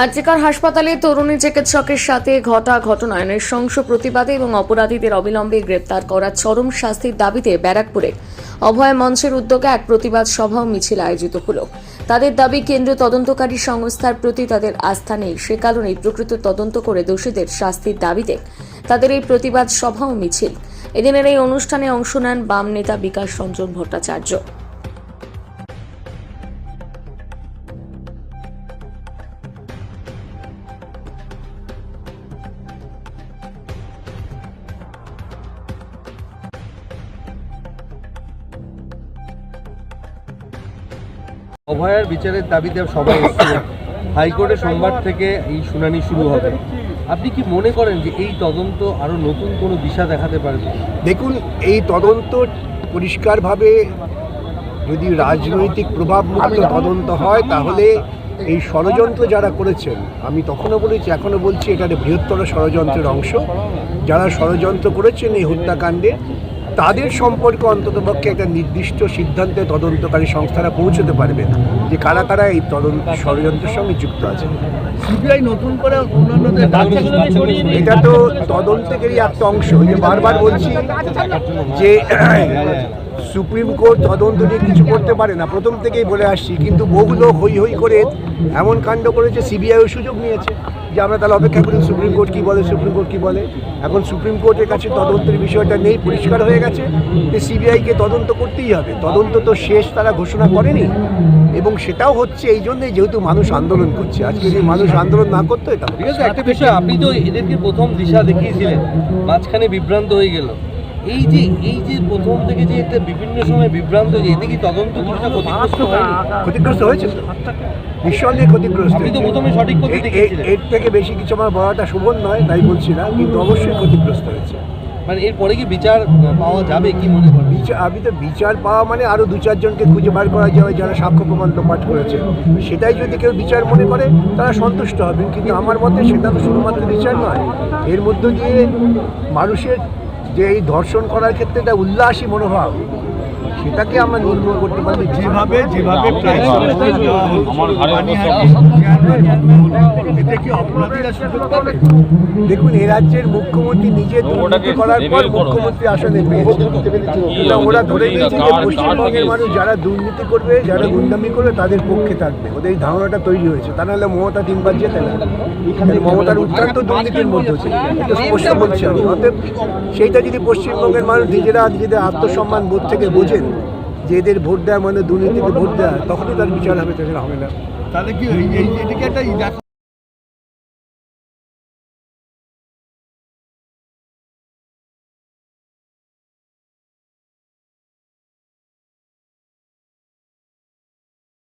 আরজিকর হাসপাতালে তরুণী চিকিৎসকের সাথে ঘটা ঘটনায় নৃশংস প্রতিবাদে এবং অপরাধীদের অবিলম্বে গ্রেপ্তার করা চরম শাস্তির দাবিতে ব্যারাকপুরে অভয় মঞ্চের উদ্যোগে এক প্রতিবাদ সভা ও মিছিল আয়োজিত হল। তাদের দাবি, কেন্দ্রীয় তদন্তকারী সংস্থার প্রতি তাদের আস্থা নেই, সে কারণেই প্রকৃত তদন্ত করে দোষীদের শাস্তির দাবিতে তাদের এই প্রতিবাদ সভা ও মিছিল। এদিনের এই অনুষ্ঠানে অংশ নেন বাম নেতা বিকাশ রঞ্জন ভট্টাচার্য। অভয়ার বিচারের দাবিতে সবাই এসেছে। হাইকোর্টে সোমবার থেকে এই শুনানি শুরু হবে। আপনি কি মনে করেন যে এই তদন্ত আরো নতুন কোনো দিশা দেখাতে পারবে? দেখুন, এই তদন্ত পরিষ্কারভাবে যদি রাজনৈতিক প্রভাবমুক্ত তদন্ত হয় তাহলে এই ষড়যন্ত্র যারা করেছেন, আমি তখনও বলেছি এখনও বলছি, এটা একটা বৃহত্তর ষড়যন্ত্রের অংশ। যারা ষড়যন্ত্র করেছেন এই হত্যাকাণ্ডে, তাদের সম্পর্কে অন্ততপক্ষে একটা নির্দিষ্ট সিদ্ধান্তে তদন্তকারী সংস্থারা পৌঁছতে পারবে যে কারা কারা এই ষড়যন্ত্রের সঙ্গে যুক্ত আছে। সিবিআই নতুন করে এটা তো তদন্তেরই একটা অংশ। যে বারবার বলছি যে সুপ্রিম কোর্ট তদন্ত নিয়ে কিছু করতে পারে না, প্রথম থেকেই বলে আসছি, কিন্তু বহু লোক হই হই করে এমন কাণ্ড করেছে, সিবিআইও সুযোগ নিয়েছে যে আমরা তাহলে অপেক্ষা করি সুপ্রিম কোর্ট কী বলে, সুপ্রিম কোর্ট কী বলে। এখন সুপ্রিম কোর্টের কাছে তদন্তের বিষয়টা নেই, পরিষ্কার হয়ে গেছে যে সিবিআইকে তদন্ত করতেই হবে। তদন্ত তো শেষ তারা ঘোষণা করেনি, এবং সেটাও হচ্ছে এই জন্যই যেহেতু মানুষ আন্দোলন করছে। আজকে যদি মানুষ আন্দোলন না করতো, এটা একটা বিষয়, আপনি তো এদেরকে প্রথম দিশা দেখিয়েছিলেন, মাঝখানে বিভ্রান্ত হয়ে গেল। এই যে প্রথম থেকে যে একটা বিভিন্ন সময় বিভ্রান্ত হয়েছে, এতে কি তদন্ত কিছুটা ক্ষতিগ্রস্ত হয়নি? ক্ষতিগ্রস্ত হয়েছে তো, নিঃসন্দেহে ক্ষতিগ্রস্ত। আপনি তো প্রথমে সঠিক পথে দেখিয়েছিলেন। এর থেকে বেশি কিছু আমার বলাটা শোভন নয়, তাই বলছি না, কিন্তু অবশ্যই ক্ষতিগ্রস্ত হয়েছে। মানে এরপরে কি বিচার পাওয়া যাবে কি মনে করেন? আমি তো বিচার পাওয়া মানে আরও 2-4 জনকে খুঁজে বার করা যাবে যারা সাক্ষ্য প্রমাণ লোপাট করেছে, সেটাই যদি কেউ বিচার মনে করে তারা সন্তুষ্ট হবেন। কিন্তু আমার মতে সেটা তো শুধুমাত্র বিচার নয়, এর মধ্য দিয়ে মানুষের যে এই ধর্ষণ করার ক্ষেত্রে একটা উল্লাসী মনোভাব, সেটাকে আমরা নির্মূল করতে পারি। যেভাবে দেখুন, এ রাজ্যের মুখ্যমন্ত্রী নিজে দুর্নীতি করার পর মুখ্যমন্ত্রী আসনে পেয়েছে। ওরা ধরে নিয়েছে যে পশ্চিমবঙ্গের মানুষ যারা দুর্নীতি করবে, যারা গুন্ডামি করবে, তাদের পক্ষে থাকবে। ওদের এই ধারণাটা তৈরি হয়েছে। তা নাহলে মমতা 3 বার জেতে না। মমতার উত্থান তো দুর্নীতির মধ্যে ছিল, এটা স্পষ্ট বলছি আমি। অতএব সেইটা যদি পশ্চিমবঙ্গের মানুষ নিজেদের আত্মসম্মান বোধ থেকে বোঝেন যে এদের ভোট দেওয়া মানে দুর্নীতিকে ভোট দেওয়া, তখনই তার বিচার হবে, তাদের হবে না। তাহলে কি এদিকে একটা